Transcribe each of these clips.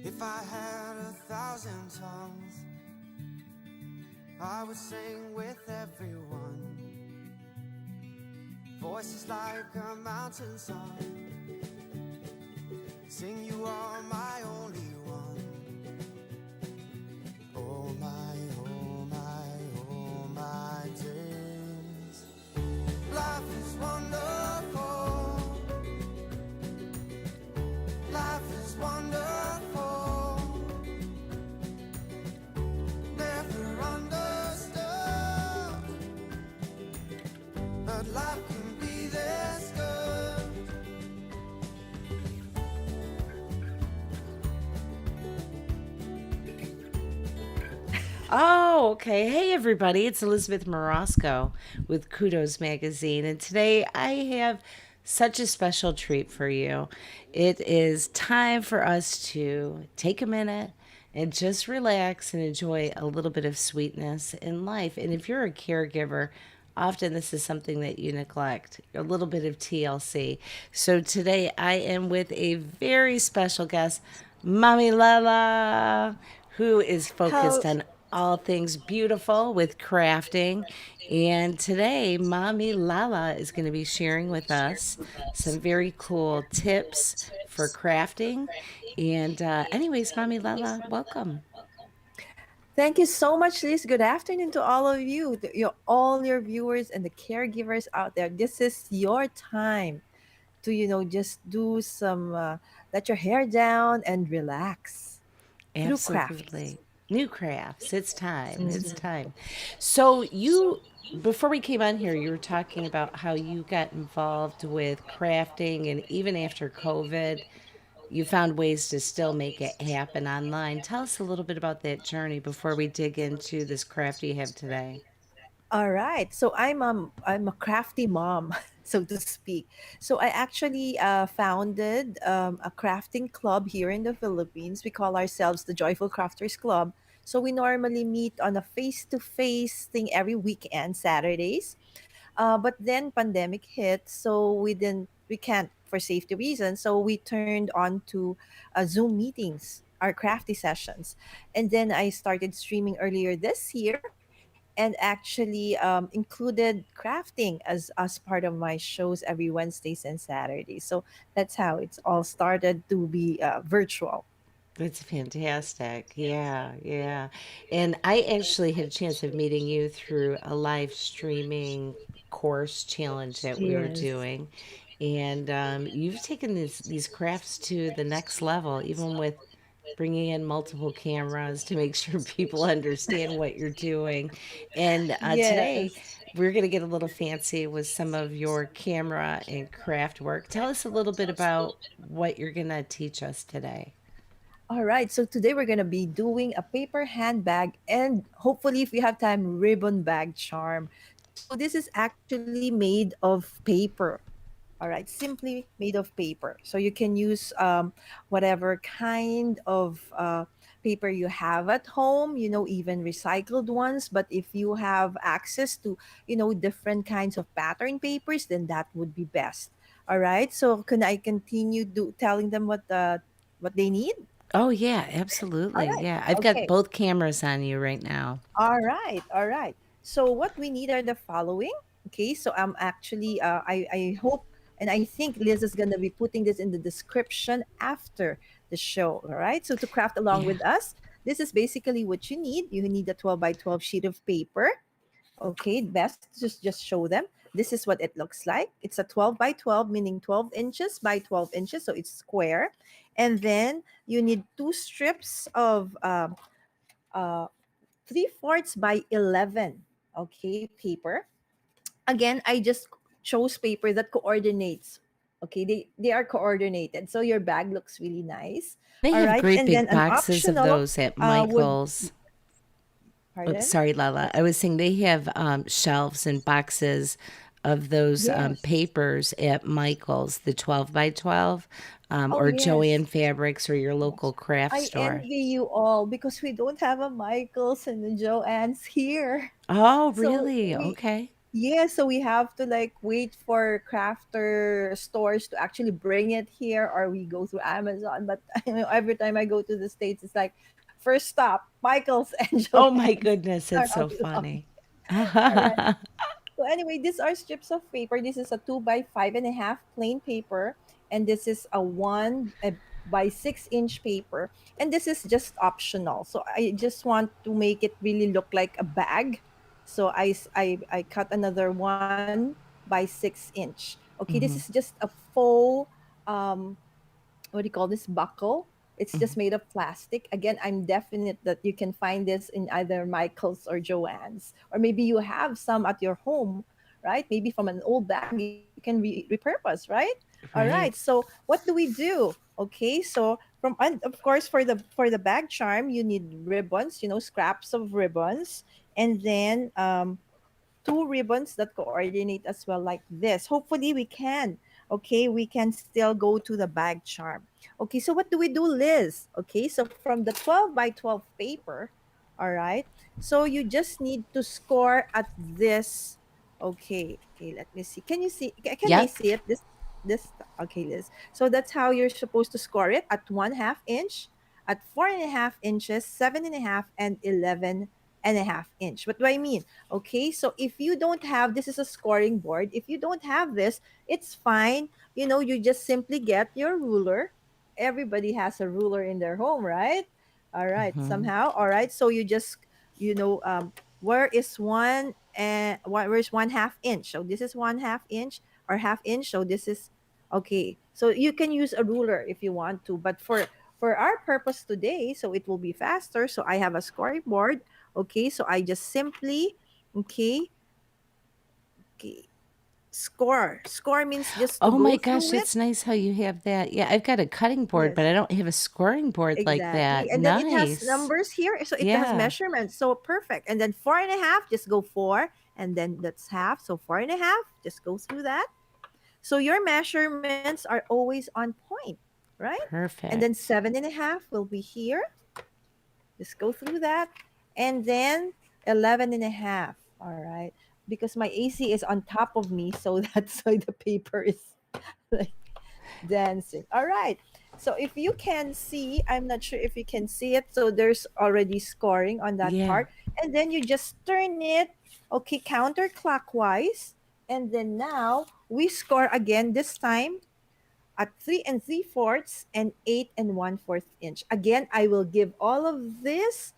If I had 1,000 tongues, I would sing with everyone. Voices like a mountain song. Sing you are my only one. Oh my, oh my, oh my days. Life is wonderful. Life is wonderful. Never understood, but life can be this good. Oh, okay. Hey, everybody. It's Elizabeth Morosco with Kudos Magazine. And today I have such a special treat for you. It is time for us to take a minute and just relax and enjoy a little bit of sweetness in life. And if you're a caregiver, often this is something that you neglect, a little bit of TLC. So today I am with a very special guest, Mommy Lala, who is focused How on all things beautiful with crafting. And today, Mommy Lala is going to be sharing with us some very cool tips for crafting. And, anyways, Mommy Lala, welcome. Thank you so much, Liz. Good afternoon to all of you, all your viewers and the caregivers out there. This is your time to, just do some, let your hair down and relax through crafts. Absolutely. New crafts. It's time. It's Mhm. time. So, before we came on here, you were talking about how you got involved with crafting, and even after COVID, you found ways to still make it happen online. Tell us a little bit about that journey before we dig into this craft you have today. All right. So I'm a crafty mom, so to speak. So I actually founded a crafting club here in the Philippines. We call ourselves the Joyful Crafters Club. So we normally meet on a face-to-face thing every weekend, Saturdays. But then pandemic hit, so we can't for safety reasons. So we turned on to Zoom meetings, our crafty sessions, and then I started streaming earlier this year and actually included crafting as part of my shows every Wednesdays and Saturdays. So that's how it's all started to be virtual. It's fantastic. Yeah, yeah. And I actually had a chance of meeting you through a live streaming course challenge that we were Yes. doing. And you've taken these crafts to the next level, even with bringing in multiple cameras to make sure people understand what you're doing. And today, Yes. we're going to get a little fancy with some of your camera and craft work. Tell us a little bit about what you're going to teach us today. All right. So today we're gonna be doing a paper handbag and hopefully, if we have time, ribbon bag charm. So this is actually made of paper. All right, simply made of paper. So you can use whatever kind of paper you have at home, even recycled ones. But if you have access to, different kinds of pattern papers, then that would be best. All right. So can I continue telling them what they need? Oh, yeah, All absolutely. right. Yeah. I've got Okay. both cameras on you right now. All right, all right. So what we need are the following. Okay, so I'm actually I hope and I think Liz is gonna be putting this in the description after the show. All right. So to craft along Yeah. with us, this is basically what you need. You need a 12 by 12 sheet of paper. Okay, best just show them. This is what it looks like. It's a 12 by 12, meaning 12 inches by 12 inches, so it's square. And then you need two strips of uh, 3/4 by 11, okay, paper. Again, I just chose paper that coordinates. Okay, they are coordinated, so your bag looks really nice. They All have right, great and then big an boxes of optional those at would Michael's. Oh, pardon. sorry, Lala. I was saying they have shelves and boxes of those Yes. papers at Michael's, the 12 by 12, Oh or yes. Joann Fabrics or your local craft I store. envy you all because we don't have a Michaels and a Joanne's here. Oh, So really? we Okay. Yeah, so we have to like wait for crafter stores to actually bring it here, or we go through Amazon. But every time I go to the States, it's like first stop, Michael's and Oh my Joann's. goodness, Are it's so along. funny. All right. So anyway, these are strips of paper. This is a 2 by 5.5 plain paper, and this is a 1 by 6 inch paper, and this is just optional. So I just want to make it really look like a bag. So I cut another 1 by 6 inch. Okay, this is Mhm, just a faux um what do you call this, buckle. It's just mhm. made of plastic. Again, I'm definite that you can find this in either Michael's or Joann's, or maybe you have some at your home, right? Maybe from an old bag you can repurpose, right? All right, Right. so what do we do? Okay, so and of course for the bag charm you need ribbons, scraps of ribbons, and then two ribbons that coordinate as well, like this. Hopefully we can. Okay, we can still go to the bag charm. Okay, so what do we do, Liz? Okay, so from the 12 by 12 paper, all right, so you just need to score at this. Okay, okay, let me see. Can you see? Can they Yep. see it? This okay, Liz. So that's how you're supposed to score it: at 1/2 inch, at 4.5 inches, 7.5, and 11.5 inch. What do I mean? Okay, so if you don't have, this is a scoring board. If you don't have this, it's fine. You just simply get your ruler. Everybody has a ruler in their home, right? All right, Mhm. somehow. All right, so you just, where is where's 1/2 inch? So this is 1/2 inch, or half inch. So this is okay. So you can use a ruler if you want to, but for our purpose today, so it will be faster. So I have a scoring board. Okay, so I just simply, okay, okay, score means just to Oh my go gosh, through it. it's nice how you have that. Yeah, I've got a cutting board, but Yes, I don't have a scoring board like exactly. that. And then it has Nice. numbers here, so it has Yeah, measurements, so perfect. And then 4.5, just go 4, and then that's half, so 4.5, just go through that. So your measurements are always on point, right? And then perfect. 7.5 will be here, just go through that. And then 11.5. All right. Because my AC is on top of me, so that's why the paper is like dancing. All right. So if you can see, I'm not sure if you can see it. So there's already scoring on that Yeah. part. And then you just turn it, okay, counterclockwise. And then now we score again, this time at 3 3/4 and 8 1/4 inch. Again, I will give all of this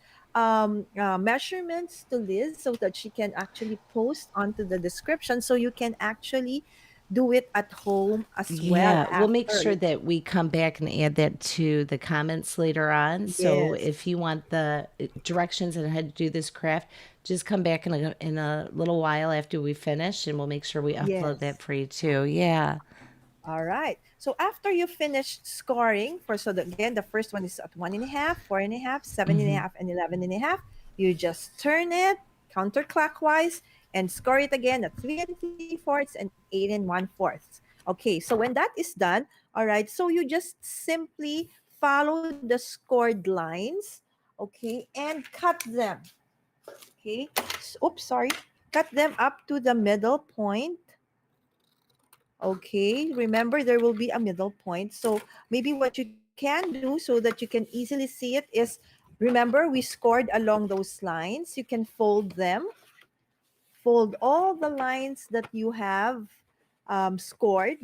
measurements to Liz so that she can actually post onto the description, so you can actually do it at home as well Yeah, we'll make after. sure that we come back and add that to the comments later on. So Yes, if you want the directions on how to do this craft, just come back in a little while after we finish, and we'll make sure we upload yes. that for you too. Yeah. All right. So after you finish scoring for, so again, the first one is at 1.5, 4.5, seven and a Hmm. half, and 11.5. You just turn it counterclockwise and score it again at 3 3/4 and 8 1/4. Okay. So when that is done, all right. So you just simply follow the scored lines, okay, and cut them. Okay. Oops, sorry. Cut them up to the middle point. Okay, remember there will be a middle point. So maybe what you can do so that you can easily see it is, remember we scored along those lines. You can fold them, fold all the lines that you have scored.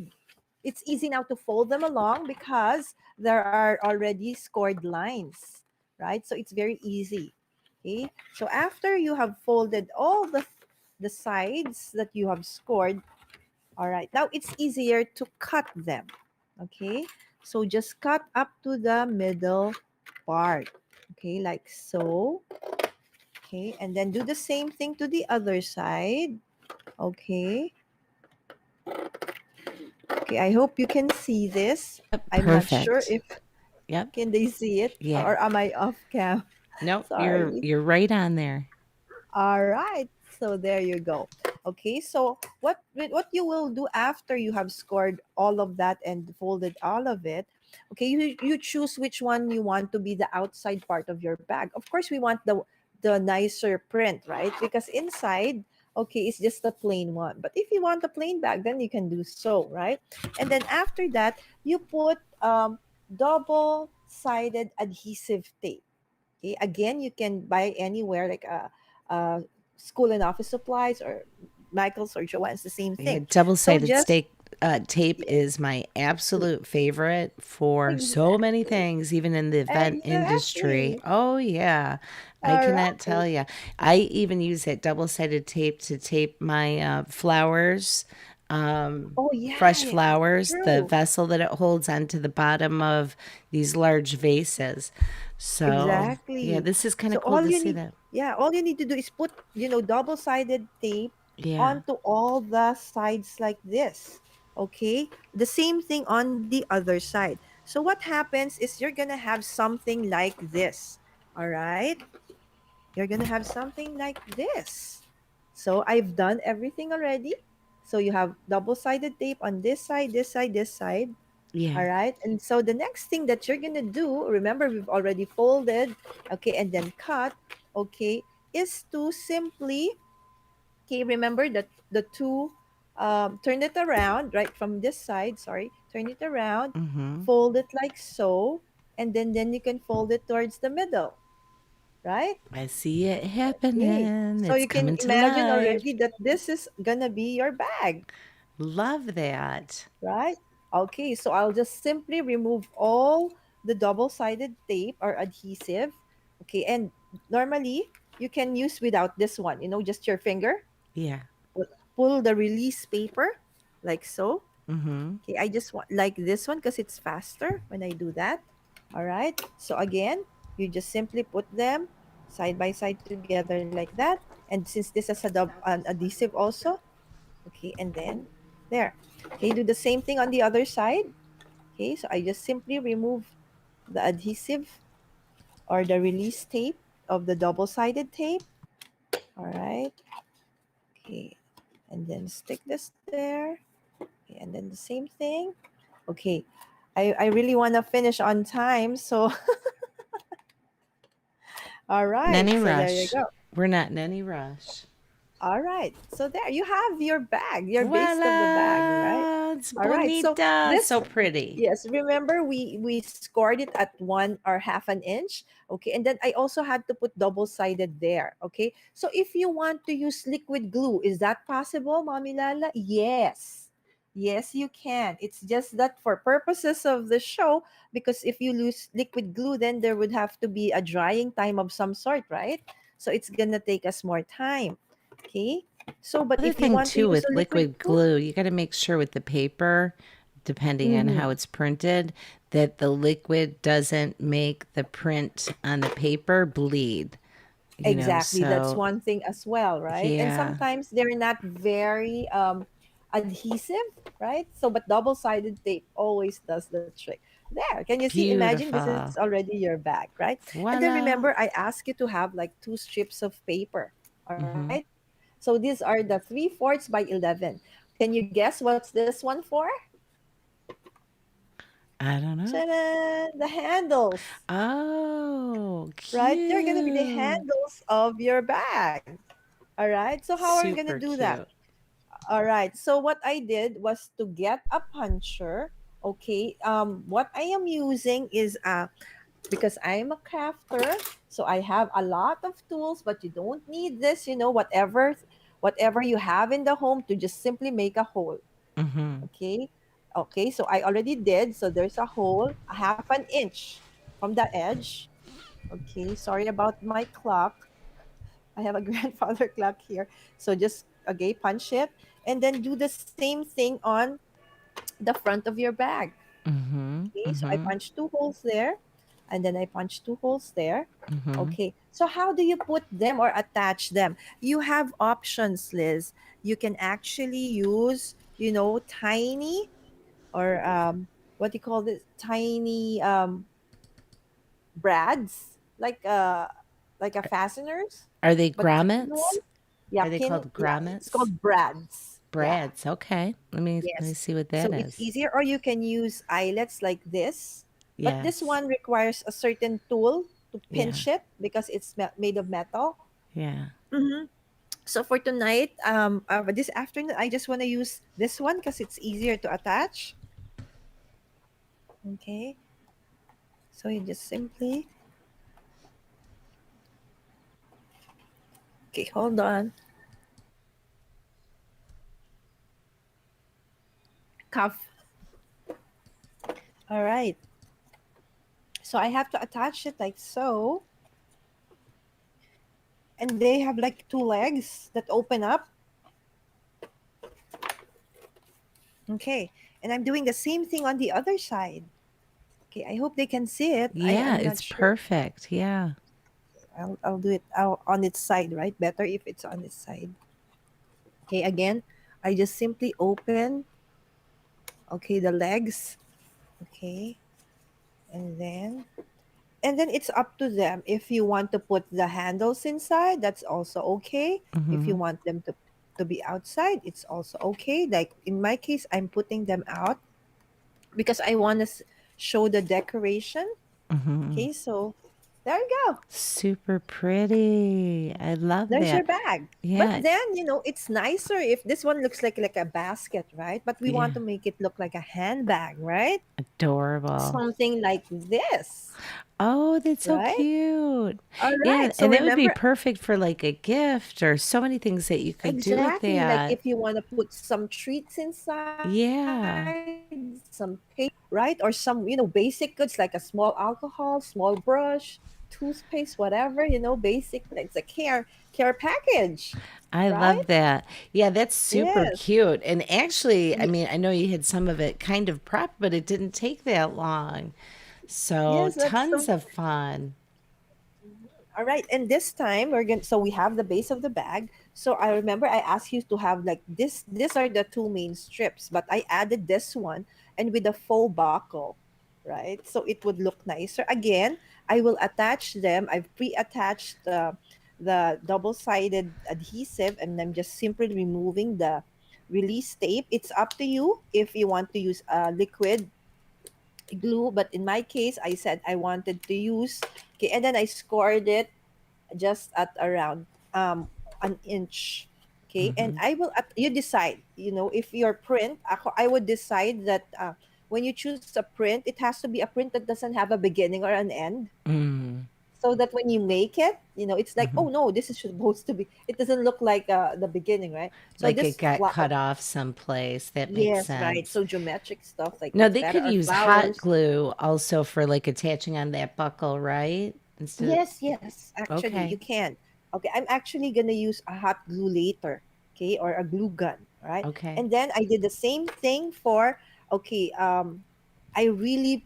It's easy now to fold them along because there are already scored lines, right? So it's very easy. Okay, so after you have folded all the sides that you have scored, all right, now it's easier to cut them. Okay, so just cut up to the middle part. Okay, like so. Okay, and then do the same thing to the other side. Okay, okay, I hope you can see this. Yep, I'm not sure perfect. if Yep. can they see it, Yeah. or am I off cam? Nope, Sorry. you're right on there. All right. So there you go. Okay. So what you will do after you have scored all of that and folded all of it, okay, you choose which one you want to be the outside part of your bag. Of course, we want the nicer print, right? Because inside, Okay, it's just a plain one. But if you want a plain bag, then you can do so, right? And then after that, you put double-sided adhesive tape. Okay, again, you can buy anywhere like a school and office supplies or Michael's or Joann's, the same Yeah, thing. So double-sided just steak tape yes, is my absolute favorite for so many exactly, things, even in the event industry. exactly. Oh, yeah. I All cannot right. tell you. I even use that double-sided tape to tape my flowers, Oh yeah, fresh yeah, flowers, the true. vessel that it holds onto the bottom of these large vases. So, yeah, Exactly. this is kind So of cool all to you see need, that. yeah, all you need to do is put, double-sided tape Yeah. onto all the sides like this. Okay? The same thing on the other side. So what happens is you're gonna have something like this. All right? You're gonna have something like this. So I've done everything already. So you have double-sided tape on this side, this side, this side. Yeah. All right. And so the next thing that you're going to do, remember we've already folded, okay, and then cut, okay, is to simply, okay, remember that the two, turn it around, right, from this side, sorry, turn it around, Mm-hmm. fold it like so, and then you can fold it towards the middle, right? I see it Okay. happening. So It's you can coming to imagine life. already that this is going to be your bag. Love that. Right? Okay, so I'll just simply remove all the double-sided tape or adhesive. Okay, and normally you can use without this one, just your finger. Yeah. Pull the release paper like so. Mm-hmm. Okay, I just want like this one because it's faster when I do that. All right, so again, you just simply put them side by side together like that. And since this has an adhesive also, okay, and then there. Okay, do the same thing on the other side. Okay, so I just simply remove the adhesive or the release tape of the double-sided tape. All right. Okay, and then stick this there. Okay, and then the same thing. Okay, I really want to finish on time. So, all We're not in right. any So there you rush. go. We're not in any rush. All right. So there you have your bag, your base of the bag, right? Voila! It's All right. So bonita. this, So pretty. yes, remember we scored it at 1 or half an inch. Okay, and then I also had to put double-sided there. Okay, so if you want to use liquid glue, is that possible, Mommy Lala? Yes. Yes, you can. It's just that for purposes of the show, because if you use liquid glue, then there would have to be a drying time of some sort, right? So it's gonna take us more time. Okay. So, but Other if you thing want to too use with a liquid liquid glue, glue, you got to make sure with the paper, depending on mm-hmm. how it's printed, that the liquid doesn't make the print on the paper bleed. Exactly. That's So one thing as well, right? And yeah, sometimes they're not very adhesive, right? So, but double-sided tape always does the trick. There, can you see? Imagine this is beautiful. already your bag, right? And then Voila. remember, I asked you to have like two strips of paper. All right. Mm-hmm. So these are the 3/4 by 11. Can you guess what's this one for? I don't know. Ta-da! The handles, Oh, right? They're gonna be the cute. handles of your bag. All right. So how are we gonna Super do that? cute. All right. So what I did was to get a puncher. Okay. What I am using is because I'm a crafter, so I have a lot of tools, but you don't need this. Whatever you have in the home to just simply make a hole. Mm-hmm. Okay. Okay. So I already did. So there's a hole, a 1/2 inch from the edge. Okay. Sorry about my clock. I have a grandfather clock here. So just okay, punch it and then do the same thing on the front of your bag. Mm-hmm. Okay, so I Mm-hmm. punch two holes there and then I punch two holes there. Mm-hmm. Okay, so how do you put them or attach them? You have options, Liz. You can actually use, tiny or what do you call this? Tiny brads, like a fasteners, Are they but thin grommets? one. Yeah, Are they pin. called Yeah, it's grommets? called brads. Yeah. Brads. Okay. Let me Yes. see what So that it's is. easier, or you can use eyelets like this. But this Yes. one requires a certain tool to Yeah. pinch it because it's made of metal. Yeah. Mhm. So for tonight, this afternoon, I just want to use this one because it's easier to attach. Okay. So you just simply, okay, hold on. Cuff. All right. So I have to attach it like so. And they have like two legs that open up. Okay. And I'm doing the same thing on the other side. Okay. I hope they can see it. Yeah, I'm not it's sure. perfect. Yeah. I'll do it on its side, right? Better if it's on its side. Okay. Again, I just simply open, okay, the legs. Okay. And then it's up to them. If you want to put the handles inside, that's also okay. If you Hmm. want them to be outside, it's also okay. Like in my case, I'm putting them out because I want to show the decoration. Hmm. Okay, so there you go. Super pretty. I love There's that. your bag. But Yeah. then, it's nicer if this one looks like a basket, right? But we want Yeah. to make it look like a handbag, right? Adorable. Something like this, Oh, that's so right? cute. All Yeah, right. So and that would be remember, perfect for like a gift or so many things that you could do with exactly, like that. if you want to put some treats inside, Yeah. some right? Or some, basic goods like a small alcohol, small brush, toothpaste, whatever, basic. It's a care package, I right? love that. Yeah, that's super Yes. cute. And actually, I Ye- mean, I know you had some of it kind of prepped, but it didn't take that long. So Yes, that's tons so. of fun. All right, and this time we're going to, so we have the base of the bag. So I remember I asked you to have like this. These are the two main strips, but I added this one and with a faux buckle, right? So it would look nicer. Again, I will attach them. I've pre-attached the double-sided adhesive, and I'm just simply removing the release tape. It's up to you if you want to use liquid glue, but in my case, I said I wanted to use. Okay, and then I scored it just at around an inch. Okay, and Hmm. I will you decide, if your print, I would decide that when you choose a print, it has to be a print that doesn't have a beginning or an end, Mm. so that when you make it, it's like, Hmm. oh no, this is supposed to be, it doesn't look like the beginning, right? So Like it this got cut off someplace. That makes yes, right, sense. so geometric stuff, like No, it's they better, could or use hot flowers. glue also for like attaching on that buckle, right? Instead. Yes, yes, actually, you Okay. can. Okay, I'm actually gonna use a hot glue later, okay, or a glue gun, right? Okay. And then I did the same thing for, okay, I really,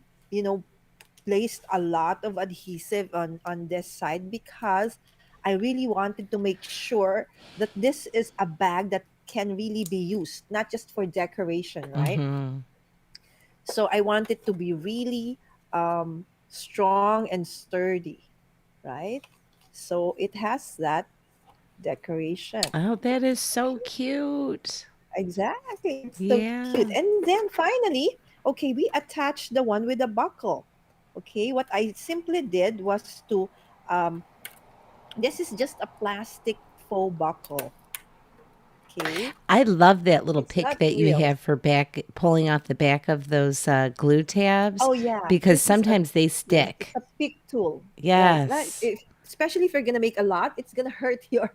placed a lot of adhesive on this side because I really wanted to make sure that this is a bag that can really be used, not just for decoration, right? Mm-hmm. So I want it to be really strong and sturdy, right? So it has that decoration. Oh, that is so cute. Exactly. It's so cute. Yeah. And then finally, okay, we attached the one with the buckle. Okay, what I simply did was to, um, this is just a plastic faux buckle. Okay, I love that little it's pick not that you real. have for back pulling off the back of those glue tabs Oh yeah, because this is a, sometimes they yes, it's stick. a pick tool, right? Like Yes. especially if you're gonna make a lot, it's gonna hurt the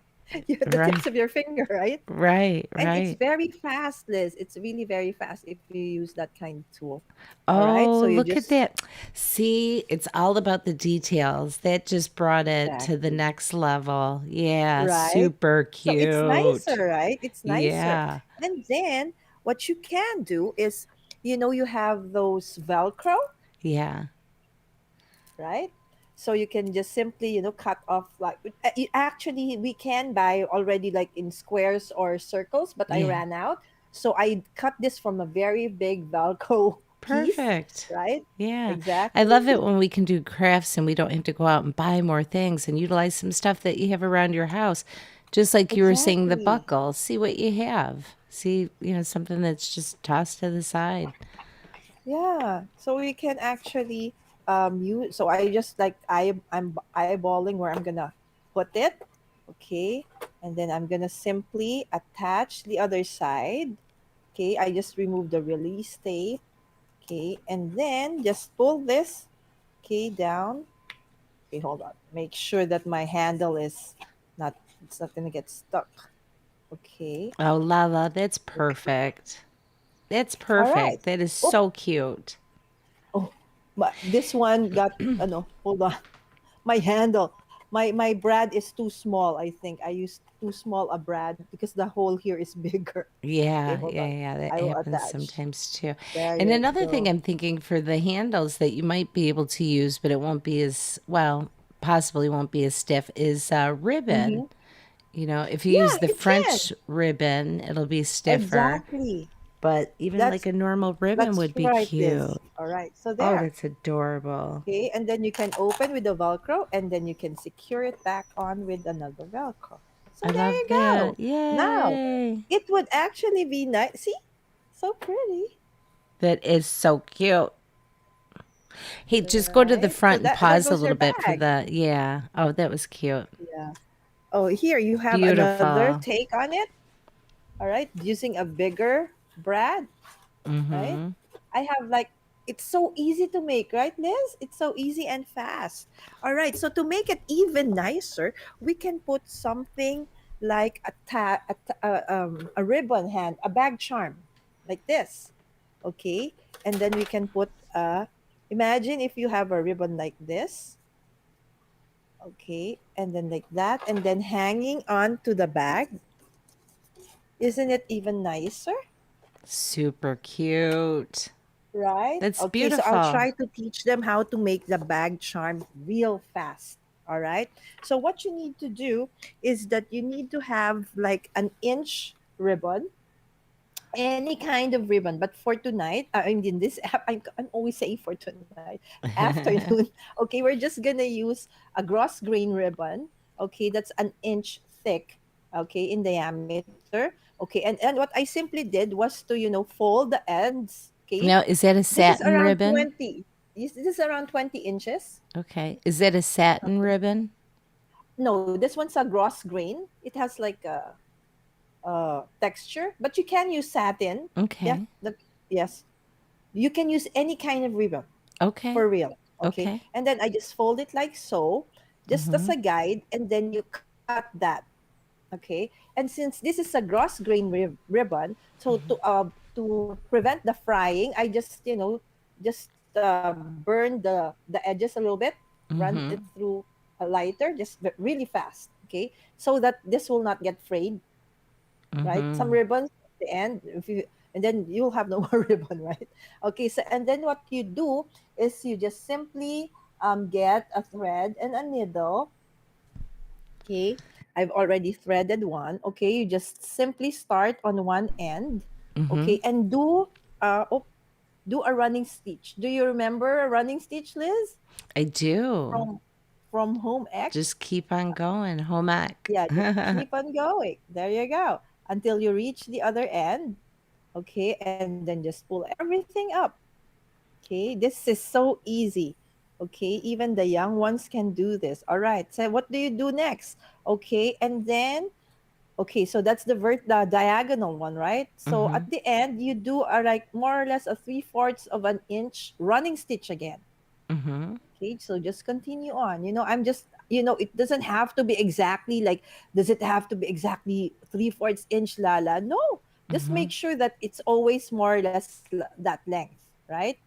Right. tips of your finger, right? Right. And it's Right. very fast, Liz. It's really very fast if you use that kind of tool. All right, so Oh, you look at just that. See, it's all about the details. That just brought it to the exactly next level. Yeah, right. super So it's cute. nicer, right? It's nicer. Yeah. And then what you can do is, you have those Velcro, Yeah. right? So you can just simply, cut off, like actually we can buy already like in squares or circles, but I Yeah. ran out. So I cut this from a very big Velcro piece, Perfect. right? Yeah. I Exactly. love it when we can do crafts and we don't have to go out and buy more things and utilize some stuff that you have around your house. Just like you were saying, the Exactly. buckle. See what you have. See, something that's just tossed to the side. Yeah. So we can actually use, so I just like I'm eyeballing where I'm gonna put it. Okay. And then I'm gonna simply attach the other side. Okay, I just remove the release tape. Okay, and then just pull this, okay, down. Okay, hold on. Make sure that my handle is not, it's not gonna get stuck. Okay. Oh, Lala, that's perfect. That's All right. perfect. That is Oh, so cute. oh, but this one got, no, hold on. My handle, my brad is too small. I think I used too small a brad because the hole here is bigger. Okay, Yeah, hold yeah, on. yeah. That I will happens attach. sometimes too. There And you another thing go. I'm thinking for the handles that you might be able to use, but it won't be as well, possibly won't be as stiff, is ribbon. Mm-hmm. You know, if you use Yeah, the you can. French ribbon, it'll be stiffer, Exactly. but even like That's a normal ribbon let's would be try this. cute. All right. So Oh, there. that's adorable. Okay, and then you can open with the Velcro and then you can secure it back on with another Velcro. So I there love you go. that. Now, Yay. it would actually be nice. See? So pretty, That is so cute. Hey, just go to right? the So front and that there pause a goes your little bit for bag. the, yeah. Oh, that was cute. Yeah. Oh, here you have another Beautiful. take on it. All right, using a bigger brad, right? Mm-hmm. I have like, it's so easy to make, right, Liz? It's so easy and fast. All right, so to make it even nicer, we can put something like a ribbon hand, a bag charm, like this. Okay, and then we can put imagine if you have a ribbon like this. Okay, and then like that, and then hanging on to the bag. Isn't it even nicer? Super cute. Right? That's Okay, so I'll beautiful. try to teach them how to make the bag charm real fast. All right. So what you need to do is that you need to have like an inch ribbon, any kind of ribbon. But for tonight, I mean, in this app, I'm always saying for tonight, afternoon. Okay, we're just gonna use a gross grain ribbon. Okay, that's an inch thick. Okay, in diameter. Okay, and what I simply did was to fold the ends. Okay, Now, is that a this is satin around ribbon? 20. This is around 20 inches. Okay. Is that a satin Okay. ribbon? No, this one's a gross grain. It has like a texture, but you can use satin. Yeah, Okay. yes. You can use any kind of ribbon Okay. for real. Okay. Okay. And then I just fold it like so, just as Mm-hmm. a guide, and then you cut that. Okay. And since this is a gross grain ribbon, so to prevent the frying, I just just burn the edges a little bit, run it Mm-hmm. through a lighter, just really fast. Okay, so that this will not get frayed, right? Some Mm-hmm. ribbons at the end, if you, and then you'll have no more ribbon, right? Okay, so and then what you do is you just simply get a thread and a needle. Okay, I've already threaded one. Okay, you just simply start on one end. Mm-hmm. Okay, and oh, do a running stitch. Do you remember a running stitch, Liz? I do. From home ec? Just keep on going. Home ec. Yeah, just keep on going. There you go. Until you reach the other end. Okay, and then just pull everything up. Okay, this is so easy. Okay, even the young ones can do this. All right, so what do you do next? Okay, and then okay, so that's the diagonal one, right? So Mm-hmm. at the end you do a like more or less a 3/4 of an inch running stitch again. Mm-hmm. Okay, so just continue on. I'm just, it doesn't have to be exactly like, does it have to be exactly 3/4 inch, Lala? No, just Mm-hmm. make sure that it's always more or less that length, right?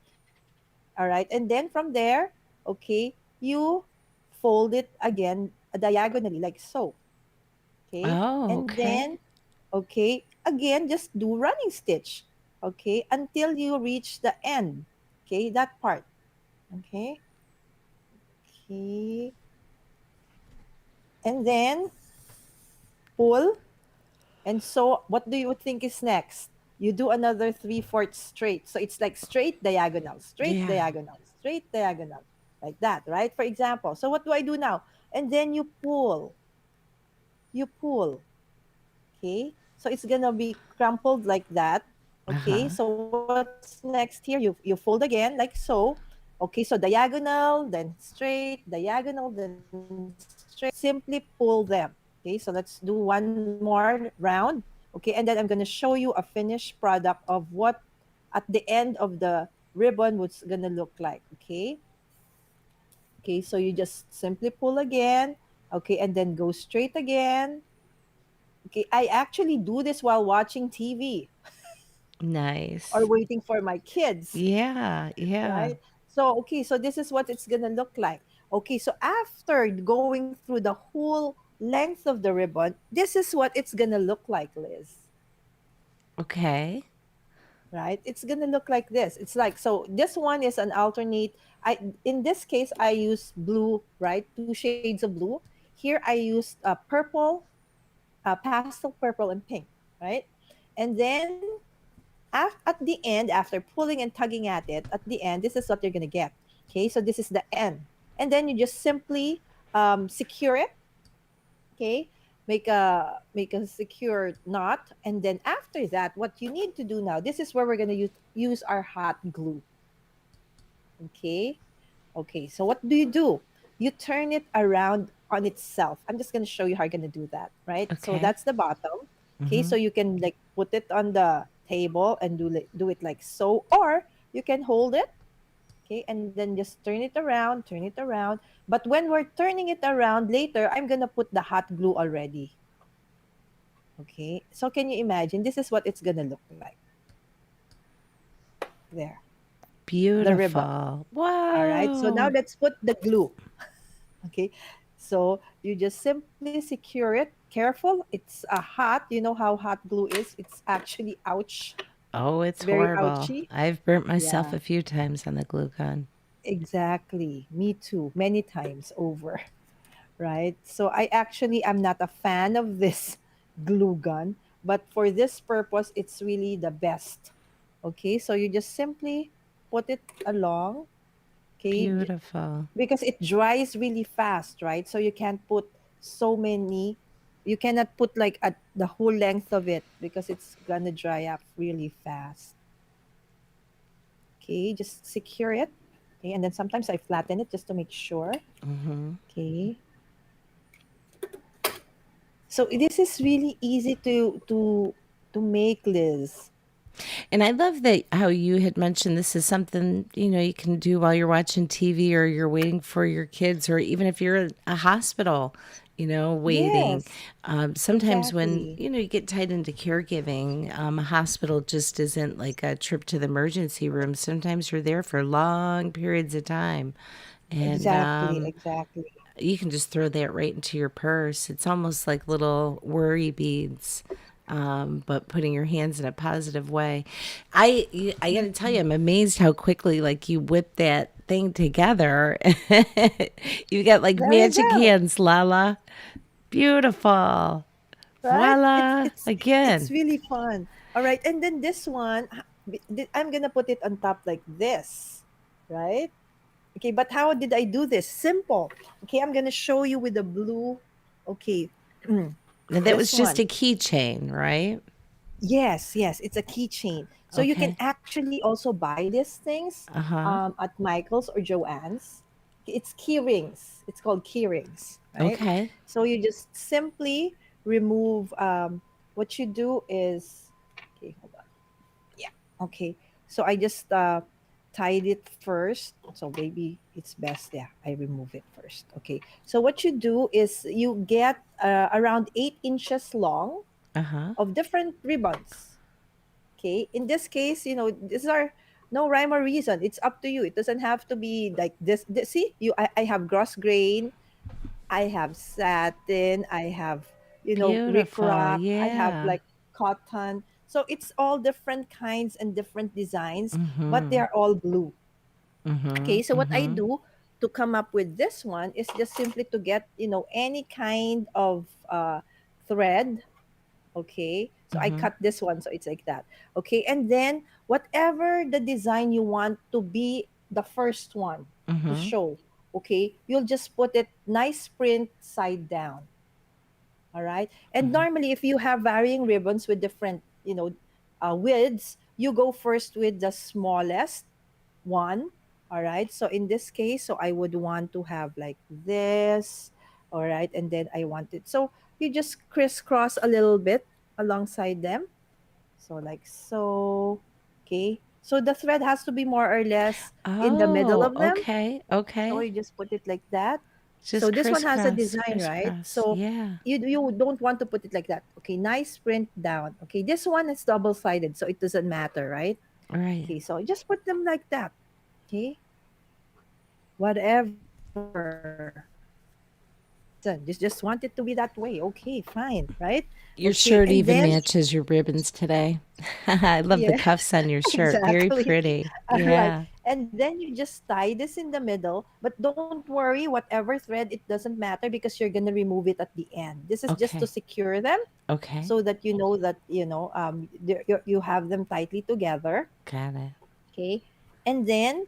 All right, and then from there, okay, you fold it again diagonally, like so. Okay, Oh, and then, okay. okay, again, just do running stitch, okay, until you reach the end. Okay, that part. Okay, okay, and then pull. And so, what do you think is next? You do another 3/4 straight. So it's like straight Yeah. diagonal, straight diagonal, like that, right? For example. So what do I do now? And then you pull, you pull. Okay. So it's gonna be crumpled like that. Okay. Uh-huh. So what's next here? You fold again like so. Okay. So diagonal, then straight, diagonal, then straight. Simply pull them. Okay, so let's do one more round. Okay, and then I'm going to show you a finished product of what at the end of the ribbon what's going to look like. Okay. Okay, so you just simply pull again. Okay, and then go straight again. Okay, I actually do this while watching TV or Nice. waiting for my kids, Yeah, yeah. right? So, okay, so this is what it's gonna look like. Okay, so after going through the whole length of the ribbon, this is what it's gonna look like, Liz. Okay. Right? It's gonna look like this. It's like, so this one is an alternate. I In this case I use blue, right? Two shades of blue. Here I used purple, pastel purple and pink, right? And then at the end, after pulling and tugging at the end, this is what you're gonna get. Okay, so this is the end, and then you just simply secure it. Okay, make a secure knot, and then after that, what you need to do now, this is where we're gonna use our hot glue. Okay, okay. So what do? You turn it around on itself. I'm just gonna show you how you're gonna do that, right? So Okay. that's the bottom. Okay, Mhm. so you can like put it on the table and do it like so, or you can hold it. Okay, and then just turn it around, turn it around. But when we're turning it around later, I'm gonna put the hot glue already. Okay, so can you imagine? This is what it's gonna look like. There, the ribbon. Beautiful. All right. So now Wow. let's put the glue. Okay, so you just simply secure it. Careful, it's a hot. You know how hot glue is. It's actually ouch. Oh, It's it's very horrible. ouchy. I've burnt myself Yeah, a few times on the glue gun. exactly. Me too. Many times over. Right. So I actually am not a fan of this glue gun, but for this purpose, it's really the best. Okay, so you just simply put it along. Okay, Beautiful. because it dries really fast, right? So you can't put so many. You cannot put like the whole length of it because it's gonna dry up really fast. Okay, just secure it. Okay, and then sometimes I flatten it just to make sure. Mhm. Okay, so this is really easy to make, Liz. And I love that how you had mentioned this is something, you can do while you're watching TV or you're waiting for your kids, or even if you're in a hospital, waiting. Yes, Sometimes when, exactly, you get tied into caregiving, a hospital just isn't like a trip to the emergency room. Sometimes you're there for long periods of time. And exactly, exactly. you can just throw that right into your purse. It's almost like little worry beads, but putting your hands in a positive way. I got to tell you, Mhm. I'm amazed how quickly like you whip that thing together. You got like There you magic go. hands, Lala. Beautiful. Right? Voila! It's Again. really fun. All right, and then this one, I'm gonna put it on top like this, right? Okay, but how did I do this? Simple. Okay, I'm gonna show you with the blue. Okay, Now that this was just one. a keychain, right? Yes, yes, it's a keychain. So you can Okay. actually also buy these things Uh huh. at Michael's or Joann's. It's key rings. It's called key rings, right? Okay. So you just simply remove. What you do is, okay, hold on. Yeah. Okay. So I just tied it first. So maybe it's best. Yeah, I remove it first. Okay. So what you do is you get around 8 inches long Uh huh. of different ribbons. Okay. In this case, these are no rhyme or reason. It's up to you. It doesn't have to be like this see, I have gross grain, I have satin, I have, rick Beautiful. rock, I have Yeah. like cotton. So it's all different kinds and different designs, Mm but hmm. they are all blue. Mm hmm. Okay. So Mm what I hmm. do to come up with this one is just simply to get, any kind of thread. Okay, so Mm I hmm. cut this one, so it's like that. Okay, and then whatever the design you want to be the first one Mm to hmm. show, okay, you'll just put it nice print side down. All right, and normally if you have varying ribbons with different, widths, you go first with the smallest one. All right, so in this case, so I would want to have like this. All right, and then I want it so you just crisscross a little bit alongside them. So like so. Okay. So the thread has to be more or less in the middle Oh, of them. okay. So Okay. you just put it like that. So Just this one has a crisscross, design, right? crisscross. So Yeah. you don't want to put it like that. Okay, nice print down. Okay, this one is double sided, so it doesn't matter, right? Right. Okay, so just put them like that. Okay, whatever. Just want it to be that way. Okay, fine, right? Okay, Your and shirt then even matches your ribbons today. I love yeah, the cuffs on your shirt. Very exactly. pretty. All right. Yeah. And then you just tie this in the middle, but don't worry, whatever thread, it doesn't matter because you're going to remove it at the end. This is just to Okay. secure them Okay. so that you know that, you have them tightly together. Got it. Okay. And then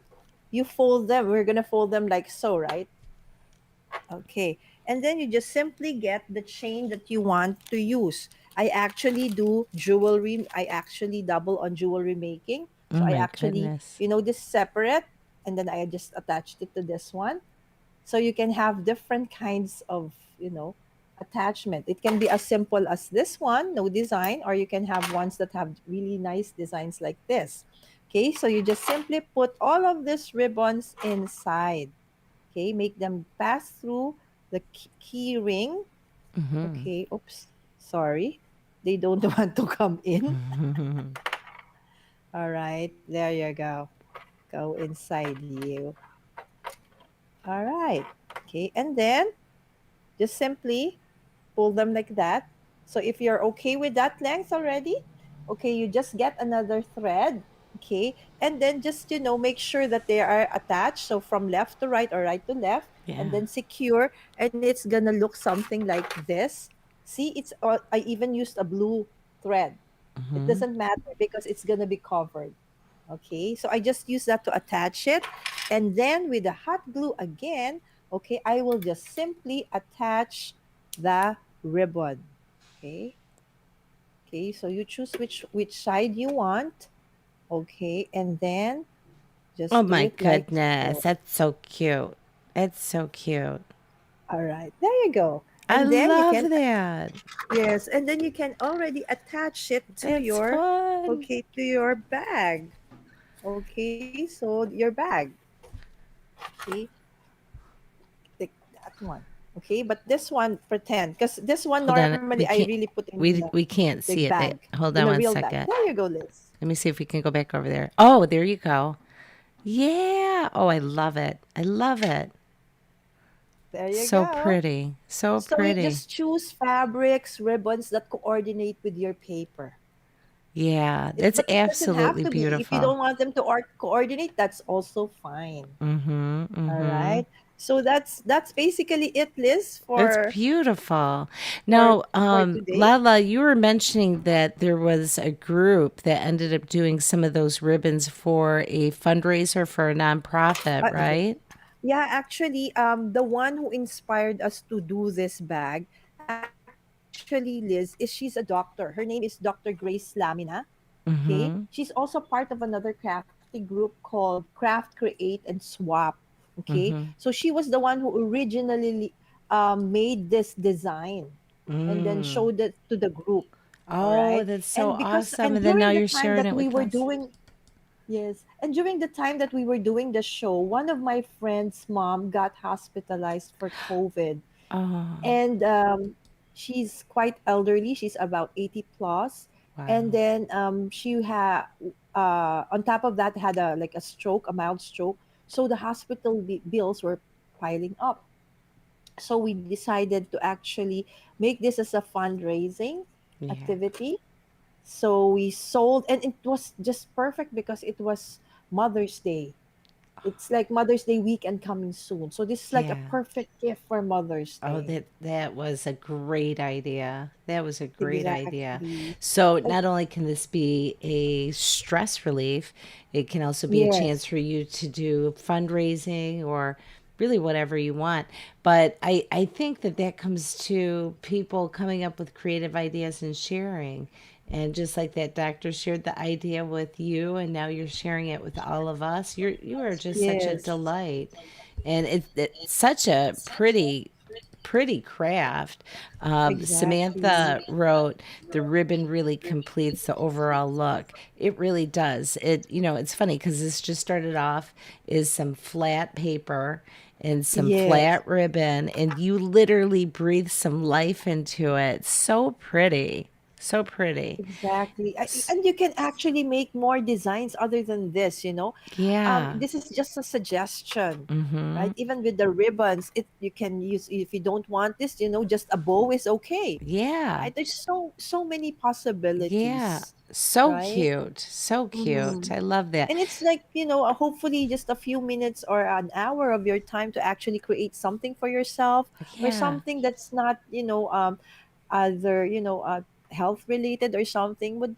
you fold them. We're going to fold them like so, right? Okay. And then you just simply get the chain that you want to use. I actually do jewelry. I actually double on jewelry making. Oh So I my actually, goodness. this separate, and then I just attached it to this one. So you can have different kinds of, attachment. It can be as simple as this one, no design, or you can have ones that have really nice designs like this. Okay, so you just simply put all of these ribbons inside. Okay, make them pass through the key ring. Mm-hmm. Okay, oops, sorry. They don't want to come in. All right, there you go. Go inside you. All right. Okay, and then just simply pull them like that. So if you're okay with that length already, okay, you just get another thread. Okay, and then just make sure that they are attached. So from left to right or right to left, and Yeah. then secure, and it's gonna look something like this. See, I even used a blue thread. It Mm-hmm. doesn't matter because it's gonna be covered. Okay, so I just use that to attach it. And then with the hot glue again, okay, I will just simply attach the ribbon. Okay, okay, so you choose which side you want. Okay, and then Oh just do my it like goodness. so. That's so cute. It's so cute. All right, there you go. I And then you can, love that. yes, and then you can already attach it to That's your, fun. okay, to your bag. Okay, so your bag. Okay, like that one. Okay, but this one pretend because this one Hold on. normally I We really can't put in we can't the see it. bag, Hold in a on one real bag. second. There you go, Liz. Let me see if we can go back over there. Oh, there you go. Yeah. Oh, I love it. I love it. There you So go. pretty. So So you pretty. just choose fabrics, ribbons that coordinate with your paper. Yeah, It that's but it doesn't have absolutely to be. If you beautiful. don't want them to coordinate, that's also fine. Mm-hmm. All Mm-hmm. right. So that's basically it, Liz, It's for beautiful. for Now, for today. Lala, you were mentioning that there was a group that ended up doing some of those ribbons for a fundraiser for a nonprofit, Okay. right? Yeah, actually, the one who inspired us to do this bag, actually, Liz, is she's a doctor. Her name is Dr. Grace Lamina. Okay, she's Mm-hmm. also part of another crafty group called Craft, Create, and Swap. Okay, so Mm-hmm. she was the one who originally made this design and then Mm. showed it to the group. All Oh, right, that's so and because awesome. and And then now during the you're time sharing that it we with were us. doing, yes, and during the time that we were doing the show, one of my friend's mom got hospitalized for COVID, Oh, and she's quite elderly. She's about 80 plus, and wow. then she had on top of that had a like a stroke, a mild stroke. So the hospital bills were piling up. So we decided to actually make this as a fundraising Yeah. activity. So we sold, and it was just perfect because it was Mother's Day. It's like Mother's Day weekend coming soon. So this is like a Yeah. perfect gift for Mother's Oh, Day. that was a great idea. That was a great idea. Exactly. So And not only can this be a stress relief, it can also be a chance yes, for you to do fundraising or really whatever you want. But I think that that comes to people coming up with creative ideas and sharing. And just like that doctor shared the idea with you, and now you're sharing it with all of us. You are just such a yes, delight, and it's such a pretty. pretty craft. Exactly. Samantha wrote, "The ribbon really completes the overall look." It really does. It's funny because this just started off is some flat paper and some Yes. flat ribbon, and you literally breathe some life into it. So pretty. So pretty. Exactly. S- And you can actually make more designs other than this. Yeah. This is just a suggestion, Mm-hmm. right? Even with the ribbons, you can use, if you don't want this, just a bow is okay, Yeah. right? There's so many Yeah. possibilities, So right? cute. So cute. Mm-hmm. I love that. And it's like, hopefully just a few minutes or an hour of your time to actually create something for yourself, or Yeah. something that's not either health related, or something would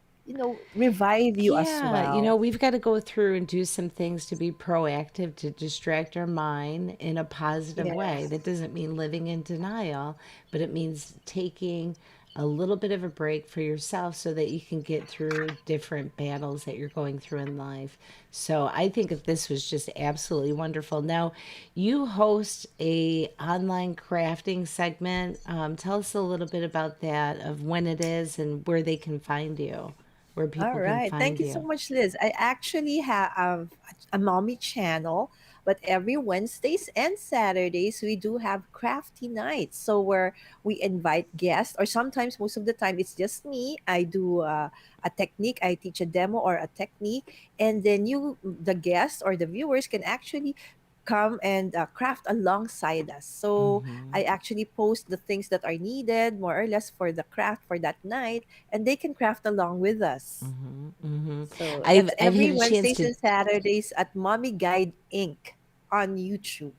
revive you as Yeah, well. we've got to go through and do some things to be proactive to distract our mind in a positive way. Yes. That doesn't mean living in denial, but it means taking a little bit of a break for yourself so that you can get through different battles that you're going through in life. So I think that this was just absolutely wonderful. Now, you host a online crafting segment. Tell us a little bit about that, of when it is and where they can find you, where All people can right. Thank find you so you. much, Liz. I actually have a mommy channel, but every Wednesdays and Saturdays we do have crafty nights. So where we invite guests, or sometimes most of the time it's just me. I do a technique. I teach a demo or a technique, and then the guests or the viewers, can actually come and craft alongside us. So Mm-hmm. I actually post the things that are needed, more or less, for the craft for that night, and they can craft along with us. Mm-hmm. Mm-hmm. So I've that's I've had every a chance Wednesdays to and Saturdays at Mommy Guide Inc. on YouTube.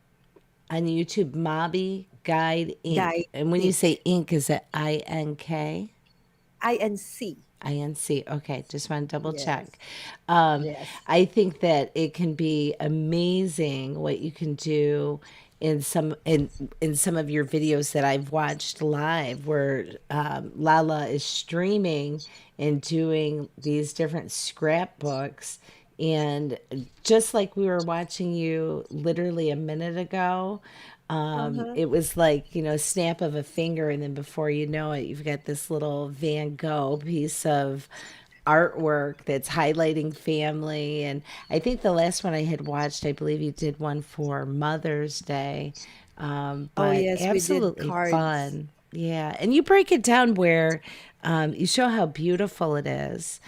on YouTube, Mobby Guide Inc. Guide And when you Inc. say ink, is it INK? INC. INC. Okay, just want to double check. Yes. Um, Yes. I think that it can be amazing what you can do in some of your videos that I've watched live, where Lala is streaming and doing these different scrapbooks. And just like we were watching you literally a minute ago, Uh-huh. it was like, snap of a finger, and then before you know it, you've got this little Van Gogh piece of artwork that's highlighting family. And I think the last one I had watched, I believe you did one for Mother's Day, Oh but yes, we did absolutely cards. fun. Yeah, and you break it down where you show how beautiful it is.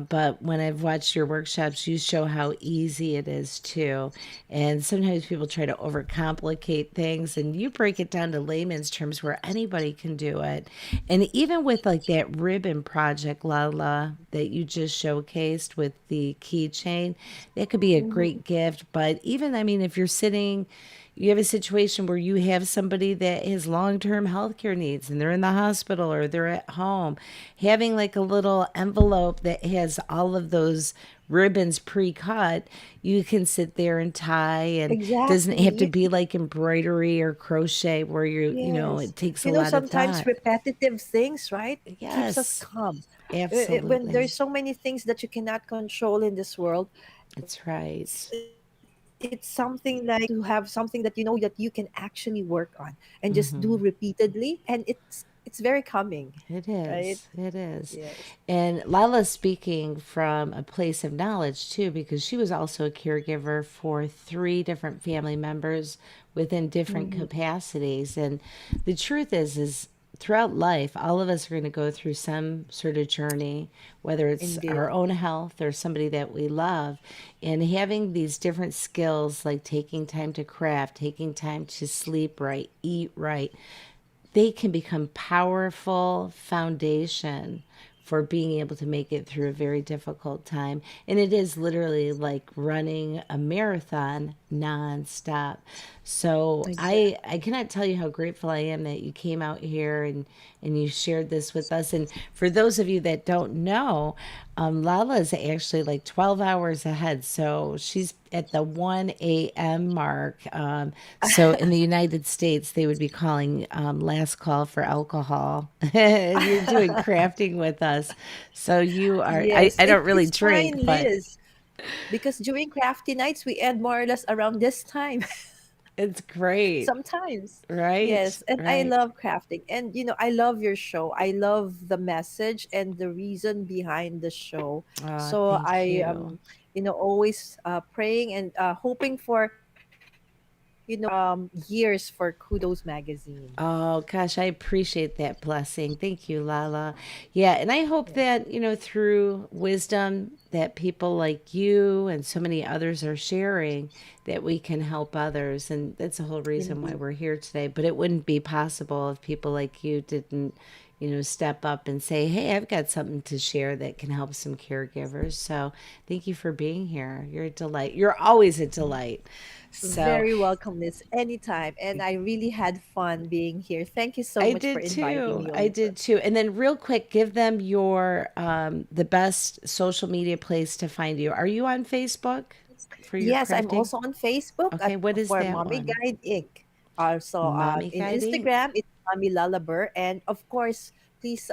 But when I've watched your workshops, you show how easy it is too. And sometimes people try to overcomplicate things, and you break it down to layman's terms where anybody can do it. And even with like that ribbon project, Lala, that you just showcased with the keychain, that could be a Mm-hmm. great gift. But even, I mean, if you're sitting, you have a situation where you have somebody that has long-term healthcare needs and they're in the hospital or they're at home, having like a little envelope that has all of those ribbons pre-cut, you can sit there and tie, and doesn't have to Exactly. be like embroidery or crochet where Yes. it takes a lot of Sometimes thought. repetitive things, right, keeps us Yes, calm. When absolutely. there's so many things that you cannot control in this world, That's right. it's something like to have something that you know that you can actually work on and just do Mm-hmm. repeatedly, and it's very calming, It right? is. It is. Yes. And Lila's speaking from a place of knowledge too, because she was also a caregiver for three different family members within different Hmm. capacities. And the truth is throughout life, all of us are going to go through some sort of journey, whether it's our Indeed. own health or somebody that we love. And having these different skills, like taking time to craft, taking time to sleep right, eat right, they can become powerful foundation for being able to make it through a very difficult time. And it is literally like running a marathon nonstop. So I Exactly. cannot tell you how grateful I am that you came out here and you shared this with us. And for those of you that don't know, Lala is actually like 12 hours ahead. So she's at the 1 a.m. mark. So in the United States, they would be calling last call for alcohol. And you're doing crafting with us. So you are, Yes, I don't really it's fine, drink, but Liz, because during crafty nights we end more or less around this time. It's great. Sometimes. Right? Yes, and I Right. love crafting. And I love your show. I love the message and the reason behind the show. Oh, So thank I you. always praying and hoping for years for Kudos magazine. Oh gosh, I appreciate that blessing. Thank you, Lala. Yeah, and I hope Yes. that, through wisdom that people like you and so many others are sharing, that we can help others. And that's the whole reason why Indeed. we're here today. But it wouldn't be possible if people like you didn't, step up and say, "Hey, I've got something to share that can help some caregivers." So, thank you for being here. You're a delight. You're always a delight. So, Very welcome, Liz. Anytime. And I really had fun being here. Thank you so I much for did inviting too. me I over. did too. And then real quick, give them your the best social media place to find you. Are you on Facebook for your Yes, I'm crafting? also on Facebook Okay, what is for that Mommy one? Guide Inc. Also, Mommy in Guide Inc. Instagram, it's Mommy Lullaber. And of course, please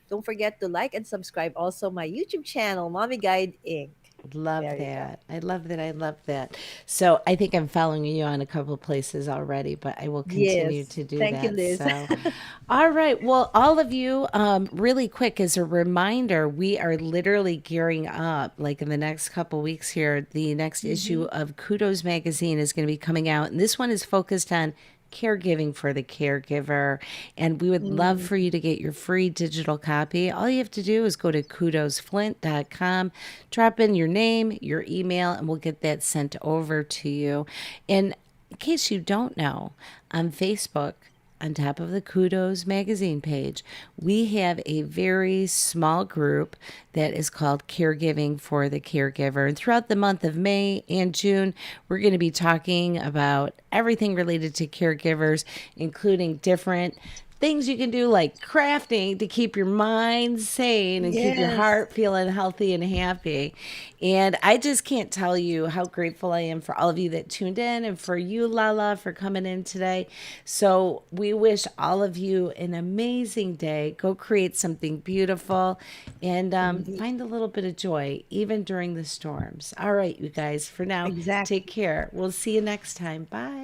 don't forget to like and subscribe also my YouTube channel, Mommy Guide Inc. Love There you go. that. I love that. I love that. So I think I'm following you on a couple of places already, but I will continue Yes. to do Thank you, that. Liz. So, all right. Well, all of you, really quick, as a reminder, we are literally gearing up, like in the next couple weeks here. The next issue Mm-hmm. of Kudos Magazine is going to be coming out, and this one is focused on caregiving for the caregiver. And we would love Mm, for you to get your free digital copy. All you have to do is go to kudosflint.com, drop in your name, your email, and we'll get that sent over to you. And in case you don't know, on Facebook, on top of the Kudos magazine page, we have a very small group that is called Caregiving for the Caregiver. And throughout the month of May and June, we're going to be talking about everything related to caregivers, including different things you can do like crafting to keep your mind sane and keep your yes. heart feeling healthy and happy. And I just can't tell you how grateful I am for all of you that tuned in and for you, Lala, for coming in today. So we wish all of you an amazing day. Go create something beautiful and Indeed. find a little bit of joy, even during the storms. All right, you guys, for now, take Exactly. care. We'll see you next time. Bye.